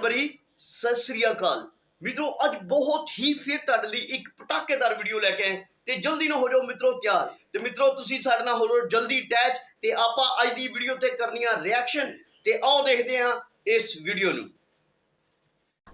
ਭਰੀ ਸਤਿ ਸ੍ਰੀ ਅਕਾਲ ਮਿੱਤਰੋ। ਅੱਜ ਬਹੁਤ ਹੀ ਫਿਰ ਤੁਹਾਡੇ ਲਈ ਇੱਕ ਪਟਾਕੇਦਾਰ ਵੀਡੀਓ ਲੈ ਕੇ ਆਏ ਤੇ ਜਲਦੀ ਨਾ ਹੋ ਜਾਓ ਮਿੱਤਰੋ ਤਿਆਰ। ਤੇ ਮਿੱਤਰੋ ਤੁਸੀਂ ਸਾਡੇ ਨਾਲ ਹੋ ਜਾਓ ਜਲਦੀ ਅਟੈਚ ਤੇ ਆਪਾਂ ਅੱਜ ਦੀ ਵੀਡੀਓ ਤੇ ਕਰਨੀਆਂ ਰਿਐਕਸ਼ਨ ਤੇ ਆਓ देखते हैं इस वीडियो ਨੂੰ।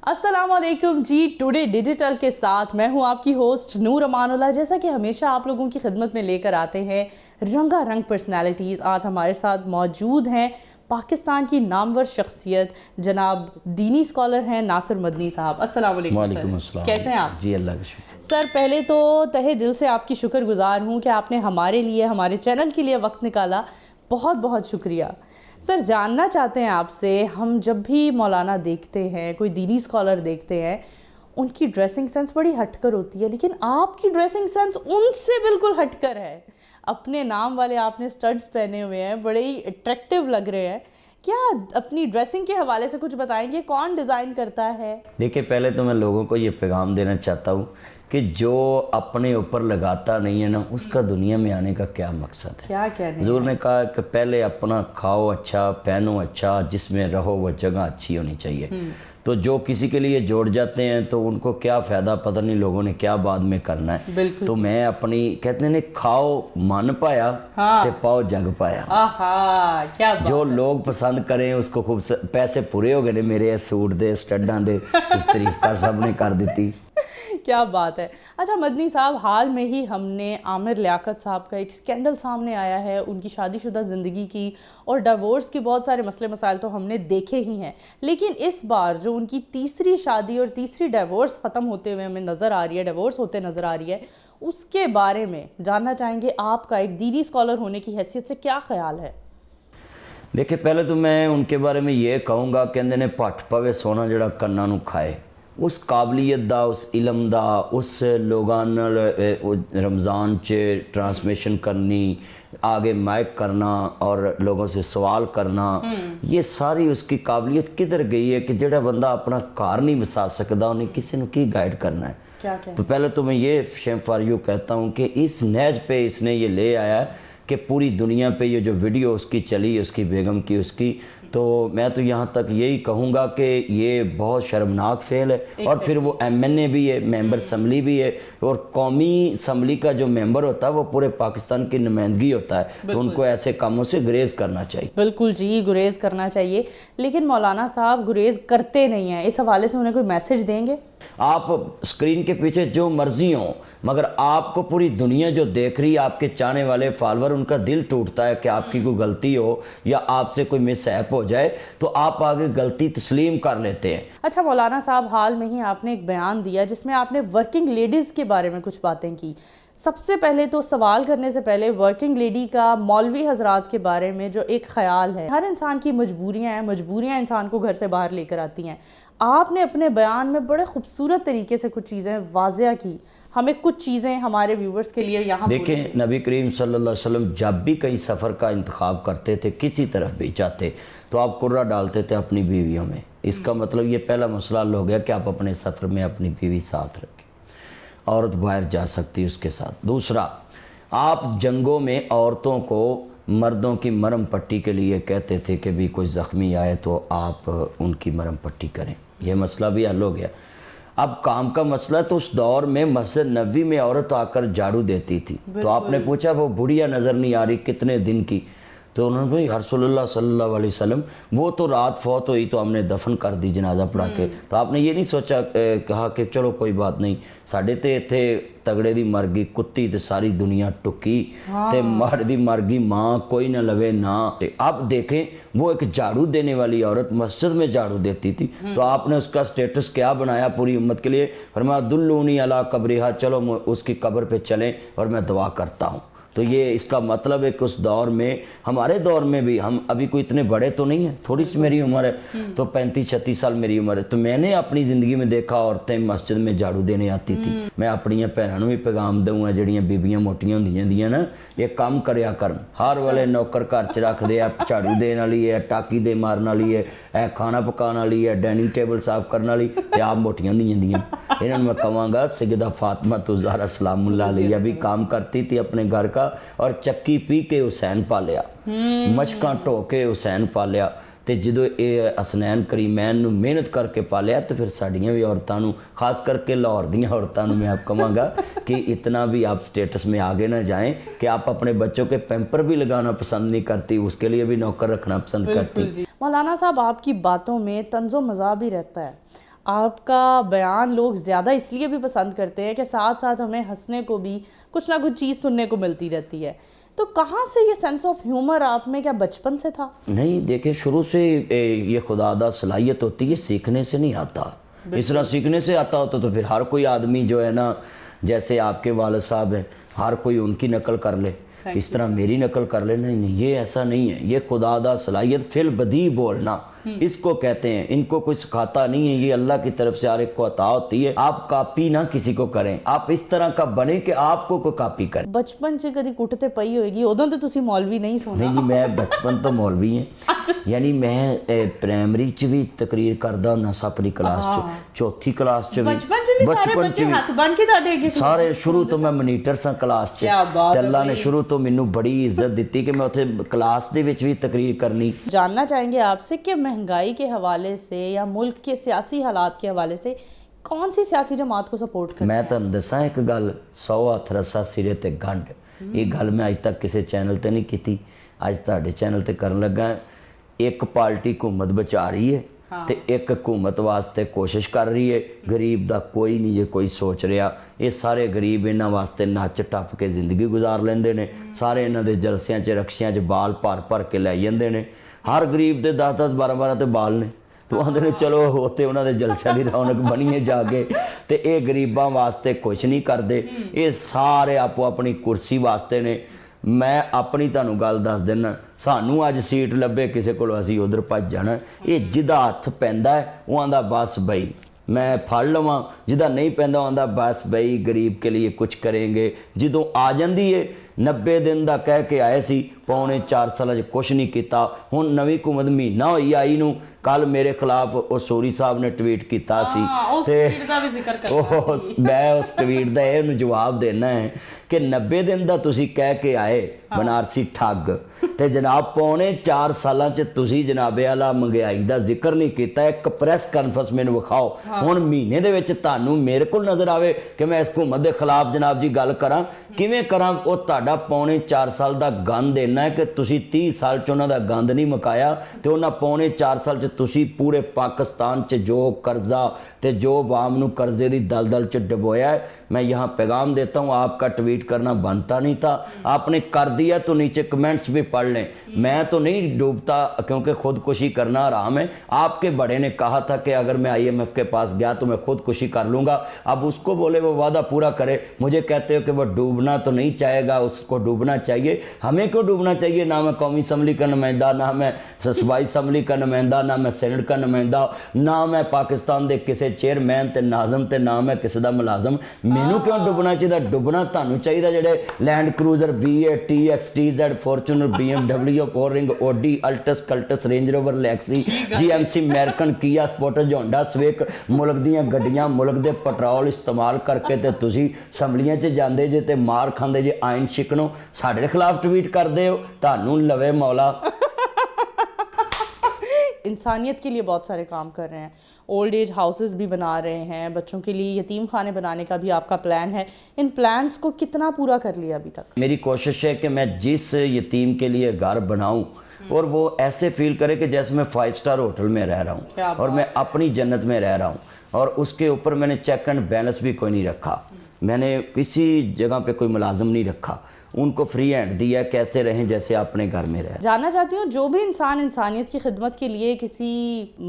अस्सलाम वालेकुम जी। टुडे डिजिटल के साथ मैं हूं आपकी होस्ट नूर अमानुल्लाह। जैसा कि हमेशा आप लोगों की खिदमत में लेकर आते हैं रंगारंग पर्सनालिटीज़। आज हमारे साथ मौजूद हैं पाकिस्तान की नामवर शख्सियत जनाब दीनी स्कॉलर हैं नासिर मदनी साहब। अस्सलाम वालेकुम सर, कैसे हैं आप? जी अल्लाह का शुक्र। सर पहले तो तहे दिल से आपकी शुक्रगुजार हूँ कि आपने हमारे लिए हमारे चैनल के लिए वक्त निकाला, बहुत बहुत शुक्रिया। सर जानना चाहते हैं आपसे, हम जब भी मौलाना देखते हैं, कोई दीनी स्कॉलर देखते हैं, उनकी ड्रेसिंग सेंस बड़ी हटकर होती है, लेकिन आपकी ड्रेसिंग सेंस उनसे बिल्कुल हटकर है। अपने नाम वाले आपने स्टड्स पहने हुए हैं, बड़े ही अट्रैक्टिव लग रहे हैं। क्या अपनी ड्रेसिंग के हवाले से कुछ बताएंगे, कौन डिज़ाइन करता है? देखिए पहले तो मैं लोगों को ये पैगाम देना चाहता हूँ कि जो अपने ऊपर लगाता नहीं है ना, उसका दुनिया में आने का क्या मकसद है। क्या कहने हुज़ूर ने कहा कि पहले अपना खाओ अच्छा, पहनो अच्छा, जिसमें रहो वो जगह अच्छी होनी चाहिए। तो जो किसी के लिए जोड़ जाते हैं तो उनको क्या फ़ायदा, पता नहीं लोगों ने क्या बाद में करना है। तो मैं अपनी कहते हैं खाओ मन पाया ते पाओ जग पाया। क्या बात जो लोग पसंद करें उसको खूब पैसे पूरे हो गए ने मेरे सूट दे स्टड्डां दे इस तारीफ कर सब ने कर दी। क्या बात है। अच्छा मदनी साहब, हाल में ही हमने आमिर लियाकत साहब का एक स्कैंडल सामने आया है, उनकी शादीशुदा ज़िंदगी की और डिवोर्स के बहुत सारे मसले मसाइल तो हमने देखे ही हैं, लेकिन इस बार जो उनकी तीसरी शादी और तीसरी डिवोर्स ख़त्म होते हुए हमें नज़र आ रही है, डिवोर्स होते नज़र आ रही है, उसके बारे में जानना चाहेंगे आपका एक दीनी स्कॉलर होने की हैसियत से क्या ख्याल है? देखिए पहले तो मैं उनके बारे में ये कहूँगा कहते ने भट्ट पवे सोना जड़ा कन्ना नू खाए। उस काबलियत दा, उस इलम दा, उस लोगां नाल रमज़ान च ट्रांसमिशन करनी, आगे माइक करना और लोगों से सवाल करना, ये सारी उसकी काबलियत किधर गई है कि जेड़ा बंदा अपना घर नहीं वसा सकता उन्हें किसी ने की गाइड करना है। क्या तो पहले तो मैं ये शेम फॉर यू कहता हूँ कि इस नहज पे इसने ये ले आया कि पूरी दुनिया पे ये जो वीडियो उसकी चली, उसकी बेगम की, उसकी, तो मैं तो यहाँ तक यही कहूँगा कि ये बहुत शर्मनाक फेल है। और फिर वो MNA भी है, मेंबर असम्बली भी है, और कौमी असम्बली का जो मेंबर होता है वो पूरे पाकिस्तान की नुमाइंदगी होता है, तो उनको ऐसे कामों से गुरेज करना चाहिए। बिल्कुल जी, गुरेज करना चाहिए, लेकिन मौलाना साहब गुरेज करते नहीं हैं। इस हवाले से उन्हें कोई मैसेज देंगे? आप स्क्रीन के पीछे जो मर्जी हो, मगर आपको पूरी दुनिया जो देख रही है, आपके चाहने वाले फॉलोअर, उनका दिल टूटता है कि आपकी कोई गलती हो या आपसे कोई मिसहैप हो जाए तो आप आगे गलती तस्लीम कर लेते हैं। अच्छा मौलाना साहब, हाल में ही आपने एक बयान दिया जिसमें आपने वर्किंग लेडीज़ के बारे में कुछ बातें की। सबसे पहले तो सवाल करने से पहले वर्किंग लेडी का मौलवी हजरात के बारे में जो एक ख्याल है, हर इंसान की मजबूरियां हैं, मजबूरियां इंसान को घर से बाहर लेकर आती हैं। आपने अपने बयान में बड़े खूबसूरत तरीके से कुछ चीज़ें वाज़िया की, हमें कुछ चीज़ें हमारे व्यूवर्स के लिए यहाँ देखें। नबी करीम सल्लल्लाहु अलैहि वसल्लम जब भी कहीं सफ़र का इंतखाब करते थे, किसी तरफ भी जाते, तो आप कुर्रा डालते थे अपनी बीवियों में। इसका मतलब ये पहला मसला हल हो गया कि आप अपने सफ़र में अपनी बीवी साथ रखें, औरत बाहर जा सकती है उसके साथ। दूसरा, आप जंगों में औरतों को मर्दों की मरहम पट्टी के लिए कहते थे कि भी कोई ज़ख्मी आए तो आप उनकी मरहम पट्टी करें, यह मसला भी हल हो गया। अब काम का मसला, तो उस दौर में मस्जिद नबवी में औरत आकर झाड़ू देती थी, तो आपने पूछा वो बुढ़िया नज़र नहीं आ रही कितने दिन की, तो उन्होंने भाई रसूलुल्लाह सल्लल्लाहु अलैहि वसल्लम वो तो रात फौत हुई तो हमने दफन कर दी जनाजा पढ़ा के। तो आपने ये नहीं सोचा कहा कि चलो कोई बात नहीं, साढ़े ते इत्थे तगड़े दी मर गई कुत्ती तो सारी दुनिया टुकी, ते माड़ दी मर गई माँ कोई ना लवे ना। आप देखें वो एक झाड़ू देने वाली औरत मस्जिद में झाड़ू देती थी, तो आपने उसका स्टेटस क्या बनाया पूरी उम्मत के लिए, फरमाया दुल्लूनी अला कब्रिहा, चलो उसकी कब्र पे चलें और मैं दुआ करता हूँ। तो ये इसका मतलब है कि उस दौर में, हमारे दौर में भी, हम अभी कोई इतने बड़े तो नहीं हैं, थोड़ी सी मेरी उम्र है, तो 35-36 साल मेरी उम्र है, तो मैंने अपनी ज़िंदगी में देखा औरतें मस्जिद में झाड़ू देने आती थी। मैं अपनी भैनों भी पैगाम दूँगा जड़ियाँ बीबियाँ मोटियाँ होंदियां दियां ना, ये काम करया कर, हर वाले नौकर घर च रख दे, झाड़ू देने वाली है, टाकी दे मारने वाली है, खाना पकाने वाली है, डाइनिंग टेबल साफ करने वाली, तो आप मोटियां होंदियां दियां। इन्होंने मैं कहूँगा सैयदा फातिमा तो ज़हरा सलामुल्लाह अलैहा भी काम करती थी अपने घर का, और चक्की पी के हुसैन पालिया, मशकां ढो के हुसैन पालिया। ਤੇ ਜਦੋਂ ਇਹ ਹਸਨੈਨ ਕਰੀਮੈਨ ਨੂੰ ਮਿਹਨਤ ਕਰਕੇ ਪਾਲਿਆ ਤੇ ਫਿਰ ਸਾਡੀਆਂ ਵੀ ਔਰਤਾਂ ਨੂੰ, ਖਾਸ ਕਰਕੇ ਲਾਹੌਰ ਦੀਆਂ औरतों ਨੂੰ मैं आप कहूँगा कि इतना भी आप स्टेटस में आगे ना जाएं कि आप अपने बच्चों के पैम्पर भी लगाना पसंद नहीं करती, उसके लिए भी नौकर रखना पसंद करती। मौलाना साहब, आपकी बातों में तंज़ो मज़ा भी रहता है, आपका बयान लोग ज़्यादा इसलिए भी पसंद करते हैं कि साथ साथ हमें हंसने को भी कुछ ना कुछ चीज़ सुनने को मिलती रहती है। तो कहाँ से ये सेंस ऑफ ह्यूमर आप में, क्या बचपन से था? नहीं, देखिए शुरू से ये खुदादा सलाहियत होती है, सीखने से नहीं आता। इस तरह सीखने से आता होता तो फिर हर कोई आदमी जो है ना, जैसे आपके वालिद साहब हैं, हर कोई उनकी नकल कर ले, इस तरह मेरी नकल कर ले। नहीं नहीं, ये ऐसा नहीं है। ये खुदादा सलाहियत, फिल बदी बोलना इसको कहते हैं। इनको कोई सिखाता नहीं है, ये अल्लाह की तरफ से हर एक को अता होती है। आप कॉपी ना किसी को करें, आप इस तरह का बने कि आपको कोई कॉपी करे। बचपन च कदी कुट ते पई होएगी, उदों ते तुसी मौलवी नहीं सुना? नहीं, मैं बचपन तो मौलवी है, यानी मैं प्राइमरी च भी तकरीर करदा हुंदा सा अपनी क्लास च, चौथी क्लास च भी, बचपन च भी सारे बच्चे हाथ बन के तुहाडे अगे सारे शुरू तो मैं मॉनीटर सा क्लास च। क्या बात है अल्लाह ने शुरू तो मैनू बड़ी इज्जत दी कि मैं उत्थे क्लास दे विच भी तकरीर करनी। जानना चाहेंगे आपसे कि महंगाई के हवाले से या मुल्क के सियासी हालात के हवाले से कौन सी सियासी जमात को सपोर्ट करते मैं तुहानू दसां एक गल, 100 हथ रस्सा सिरे ते गंढ, ये गल मैं अज तक किसी चैनल ते नहीं कीती, अज तुहाडे चैनल ते करन लगा। एक पार्टी हुकूमत बचा रही है ते एक हुकूमत वास्ते कोशिश कर रही है। गरीब दा कोई नहीं जे कोई सोच रहा। ये सारे गरीब इन्हां वास्ते नच टप के जिंदगी गुजार लेंदे ने, सारे इन्हां दे जलसियां च रक्शियां च बाल भर भर के लै जांदे ने। हर गरीब दे 10-10 12-12 ते बाल ने, तो आंदे ने चलो उत्ते उन्हां दे जलसियां दी रौनक बनीए जाके। ते ये गरीबां वास्ते कुछ नहीं करदे, ये सारे आपो अपनी कुर्सी वास्ते ने। मैं अपनी तुहानू गल दस देना, सानू अज सीट लभे किसी को असीं उधर भज जाना। ये जिदा हथ पैंदा है वो आंदा बस बई मैं फड़ लवां, जिदा नहीं पैंदा आंदा बस बई गरीब के लिए कुछ करेंगे। जदों आ जांदी है 90 दिन का कह के आए सी, पौने 4 साल कुछ नहीं किया। हुण नवीं हुकूमत महीना होई आई नूं, कल मेरे खिलाफ वो सूरी साहब ने ट्वीट किया सी, मैं उस ट्वीट का यह जवाब देना है कि 90 दिन का तुसी कह के आए बनारसी ठग, ते जनाब पौने 4 साल च तुसी जनाबे आला महंगाई का जिक्र नहीं किया। एक प्रैस कॉन्फ्रेंस मैनूं विखाओ हुण महीने दे विच तुहानूं मेरे को नज़र आवे कि मैं इस हुकूमत के खिलाफ जनाब जी गल करां, किवें करां? वो तुहाडा पौने 4 साल का गंद इन्ना है कि तुसी 30 साल च उन्हां दा गंद नहीं मुकाया, ते उन्हां पौने 4 साल च तुसी पूरे पाकिस्तान च जो कर्जा ते जो वाम नूं कर्जे दी दलदल च डबोया है। मैं यहाँ पैगाम देता हूँ, आपका ट्वीट करना बनता नहीं था, आपने कर दिया तो नीचे कमेंट्स भी पढ़ लें। मैं तो नहीं डूबता क्योंकि खुदकुशी करना आराम है। आपके बड़े ने कहा था कि अगर मैं IMF के पास गया तो मैं खुदकुशी कर लूँगा। अब उसको बोले वो वादा पूरा करे, मुझे कहते हो कि वो डूबना तो नहीं चाहेगा, उसको डूबना चाहिए। हमें क्यों डूबना चाहिए? ना मैं कौमी असम्बली का नुमाइंदा, ना मैं सूबाई असम्बली का नुमाइंदा, ना मैं सेनेट का नुमाइंदा, ना मैं पाकिस्तान के किसी चेयरमैन ते नाज़म ते ना मैं किसी का मुलाजम। मैनू क्यों डुबना चाहिए? डुबना तुहानू चाहिए जेडे Land Cruiser V8 TX TZ Fortuner BMW पोरिंग Audi Altis Cultus Range Rover लैक्सी GMC American Kia Sportage Honda Civic मुल्क दीयां गड्डियां मुल्क दे पेट्रोल इस्तेमाल करके ते तुसी असैम्बलियां च जांदे जे ते मार खांदे जे आइन शिकनो साडे खिलाफ ट्वीट करदे हो। तुहानू लवे मौला। इंसानियत के लिए बहुत सारे काम कर रहे हैं, ओल्ड एज हाउसेस भी बना रहे हैं, बच्चों के लिए यतीम खाने बनाने का भी आपका प्लान है। इन प्लान्स को कितना पूरा कर लिया अभी तक? मेरी कोशिश है कि मैं जिस यतीम के लिए घर बनाऊं और वो ऐसे फील करे कि जैसे मैं 5 स्टार होटल में रह रहा हूँ और मैं अपनी जन्नत में रह रहा हूँ। और उसके ऊपर मैंने चेक एंड बैलेंस भी कोई नहीं रखा, मैंने किसी जगह पे कोई मुलाजिम नहीं रखा, उनको फ्री हैंड दिया, कैसे रहें जैसे अपने घर में रहे। जानना चाहती हूँ, जो भी इंसान इंसानियत की खिदमत के लिए किसी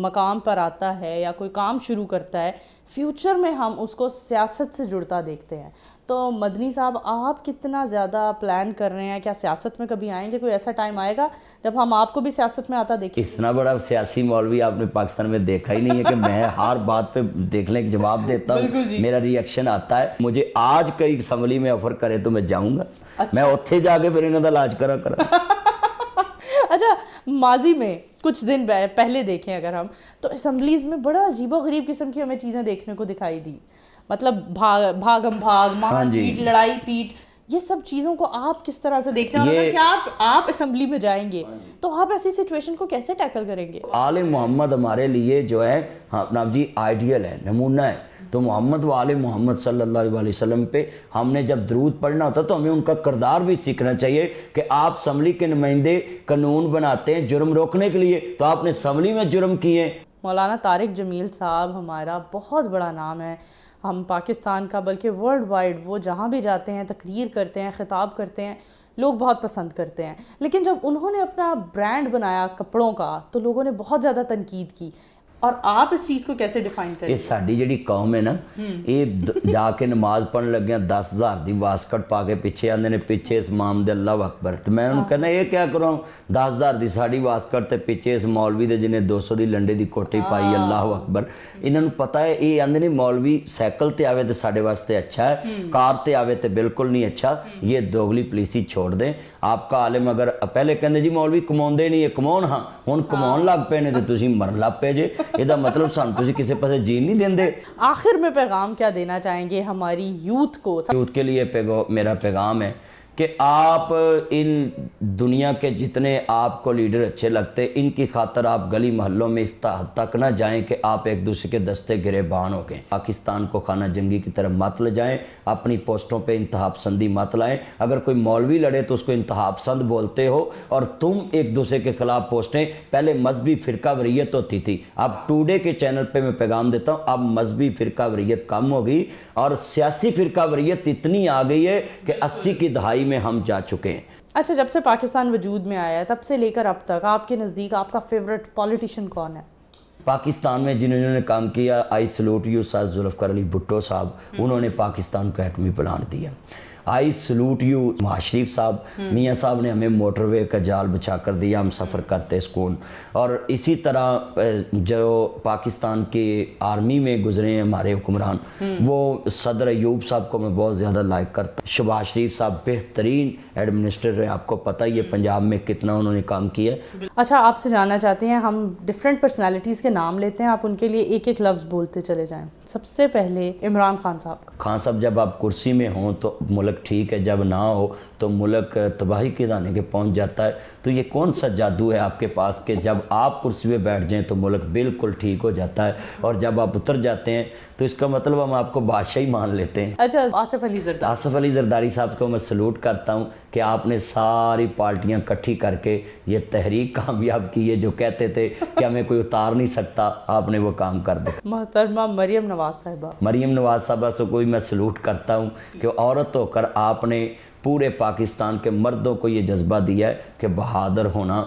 मकाम पर आता है या कोई काम शुरू करता है, फ्यूचर में हम उसको सियासत से जुड़ता देखते हैं। तो मदनी साहब, आप कितना ज़्यादा प्लान कर रहे हैं? क्या सियासत में कभी आएंगे? कोई ऐसा टाइम आएगा जब हम आपको भी सियासत में आता देखें? इतना बड़ा सियासी मौलवी आपने पाकिस्तान में देखा ही नहीं है कि मैं हर बात पे देखने के जवाब देता हूँ, मेरा रिएक्शन आता है। मुझे आज कई असम्बली में ऑफर करे तो मैं जाऊँगा। अच्छा। मैं उत्थे जाके फिर इन्हों का इलाज करा। अच्छा, माजी में कुछ दिन पहले देखें अगर हम, तो असम्बलीज़ में बड़ा अजीबोगरीब किस्म की हमें चीज़ें देखने को दिखाई दी। मतलब भागम भाग, मार पीट, लड़ाई पीट, یہ سب چیزوں کو آپ کس طرح سے دیکھتے ہیں؟ اور اگر کیا آپ اسمبلی میں جائیں گے تو آپ ایسی سچویشن کو کیسے ٹیکل کریں گے؟ آل محمد ہمارے لیے جو ہے اپنا جی آئیڈیل ہے، نمونہ ہے. تو محمد و آل محمد صلی اللہ علیہ وسلم پہ ہم نے جب درود پڑھنا ہوتا تو ہمیں ان کا کردار بھی سیکھنا چاہیے کہ آپ اسمبلی کے نمائندے قانون بناتے ہیں جرم روکنے کے لیے، تو آپ نے اسمبلی میں جرم کیے. مولانا طارق جمیل صاحب ہمارا بہت بڑا نام ہے، ہم پاکستان کا بلکہ ورلڈ وائڈ، وہ جہاں بھی جاتے ہیں تقریر کرتے ہیں، خطاب کرتے ہیں، لوگ بہت پسند کرتے ہیں. لیکن جب انہوں نے اپنا برانڈ بنایا کپڑوں کا تو لوگوں نے بہت زیادہ تنقید کی. اور آپ اس چیز کو کیسے ڈیفائن کریں؟ یہ ساری جڑی قوم ہے نا، یہ جا کے نماز پڑھن لگیا 10,000 دی واسکٹ پا کے پیچھے آندے نے، پیچھے اس امام دے اللہ اکبر. تو میں انہوں کہنا یہ کیا کروں، 10,000 دی ساڑی واسکٹ تے پیچھے اس مولوی دے جنہیں 200 دی لنڈے دی کوٹی پائی، اللہ اکبر. انہوں پتہ ہے یہ آندے نے مولوی سائیکل تے آوے تے ساڑے واسطے اچھا ہے، کار تے آوے تے بالکل نہیں اچھا. یہ دوگلی پلیسی چھوڑ دیں. آپ کا عالم اگر پہلے کہندے جی مولوی کماؤندے نہیں ہے، کماؤن ہاں ہن کماؤن لگ پے نے تے تسی مرن لگ پے جے. یہ مطلب سان تسی کسی پاسے جین نہیں دیندے. آخر میں پیغام کیا دینا چاہیں گے ہماری یوتھ کو؟ یوتھ کے لیے میرا پیغام ہے کہ آپ ان دنیا کے جتنے آپ کو لیڈر اچھے لگتے ان کی خاطر آپ گلی محلوں میں اس حد تک نہ جائیں کہ آپ ایک دوسرے کے دستے گریبان ہو گئے. پاکستان کو خانہ جنگی کی طرف مت لے جائیں، اپنی پوسٹوں پہ انتہا پسندی مت لائیں. اگر کوئی مولوی لڑے تو اس کو انتہا پسند بولتے ہو، اور تم ایک دوسرے کے خلاف پوسٹیں. پہلے مذہبی فرقہ وریت ہوتی تھی، اب ٹوڈے کے چینل پہ میں پیغام دیتا ہوں اب مذہبی فرقہ وریت کم ہو گئی اور سیاسی فرقہ وریت اتنی آ گئی ہے کہ 80 کی دہائی میں ہم جا چکے ہیں. اچھا، جب سے پاکستان وجود میں آیا ہے تب سے لے کر اب تک آپ کے نزدیک آپ کا فیوریٹ پولیٹیشین کون ہے؟ پاکستان میں جنہوں نے کام کیا، آئی salute you sir Zulfiqar Ali Bhutto صاحب، انہوں نے پاکستان کو ایٹمی پلان دیا. آئی سلوٹ یو نواز شریف صاحب، میاں صاحب نے ہمیں موٹر وے کا جال بچھا کر دیا، ہم سفر کرتے سکون. اور اسی طرح جو پاکستان کی آرمی میں گزرے ہیں ہمارے حکمران، وہ صدر ایوب صاحب کو میں بہت زیادہ لائک کرتا ہوں. شہباز شریف صاحب بہترین ایڈمنسٹریٹر ہے، آپ کو پتہ ہی ہے پنجاب میں کتنا انہوں نے کام کیا. اچھا، آپ سے جاننا چاہتے ہیں، ہم ڈفرینٹ پرسنالٹیز کے نام لیتے ہیں، آپ ان کے لیے ایک ایک لفظ بولتے چلے جائیں. سب سے پہلے عمران خان صاحب. خان صاحب جب آپ کرسی میں ہوں تو ملک ٹھیک ہے، جب نہ ہو تو ملک تباہی کے دانے کے پہنچ جاتا ہے. تو یہ کون سا جادو ہے آپ کے پاس کہ جب آپ کرسی پہ بیٹھ جائیں تو ملک بالکل ٹھیک ہو جاتا ہے، اور جب آپ اتر جاتے ہیں تو اس کا مطلب ہم آپ کو بادشاہ ہی مان لیتے ہیں. اچھا، آصف علی زرداری. آصف علی زرداری صاحب کو میں سلوٹ کرتا ہوں کہ آپ نے ساری پارٹیاں کٹھی کر کے یہ تحریک کامیاب کی ہے. جو کہتے تھے کہ ہمیں کوئی اتار نہیں سکتا، آپ نے وہ کام کر دیا. محترمہ مریم نواز صاحبہ. مریم نواز صاحبہ سے کوئی میں سلوٹ کرتا ہوں کہ عورت ہو کر آپ نے پورے پاکستان کے مردوں کو یہ جذبہ دیا ہے کہ بہادر ہونا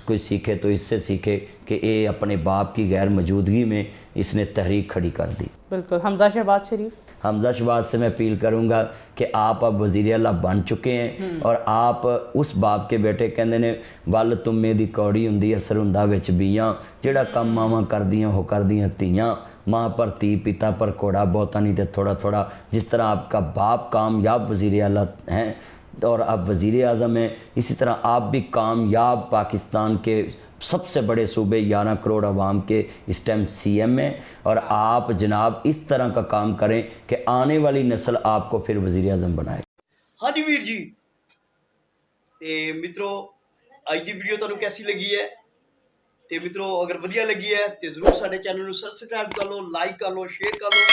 کوئی سیکھے تو اس سے سیکھے کہ یہ اپنے باپ کی غیر موجودگی میں اس نے تحریک کھڑی کر دی. بالکل. حمزہ شہباز شریف. حمزہ شہباز سے میں اپیل کروں گا کہ آپ اب وزیر اعلیٰ بن چکے ہیں، اور آپ اس باپ کے بیٹے کہندے نے ول تمے دی کوڑی ہندی اثر ہندا وچ بیاں، جڑا کم ماواں کردیاں ہو کردیاں تیاں، ماں پر تی پتا پر کوڑا بہتا نہیں تے تھوڑا تھوڑا. جس طرح آپ کا باپ کامیاب وزیر اعلیٰ ہیں اور آپ وزیر اعظم ہیں، اسی طرح آپ بھی کامیاب پاکستان کے سب سے بڑے صوبے 11 کروڑ عوام کے اس ٹائم سی ایم ہیں. اور آپ جناب اس طرح کا کام کریں کہ آنے والی نسل آپ کو پھر وزیر اعظم بنائے. ہاں جی ویر جی. تے مترو اج دی ویڈیو تانوں کیسی لگی ہے؟ تے مترو اگر ودیا لگی ہے تے ضرور ساڈے چینل نوں سبسکرائب کر لو، لائک کر لو، شیئر کر لو،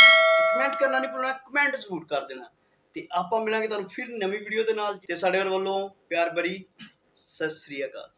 کمنٹ کرنا نہیں بھولنا، کمنٹ ضرور کر دینا. تے آپاں ملاں گے تانوں پھر نویں ویڈیو دے نال. تے ساڈے والوں پیار بھری ست سری اکال.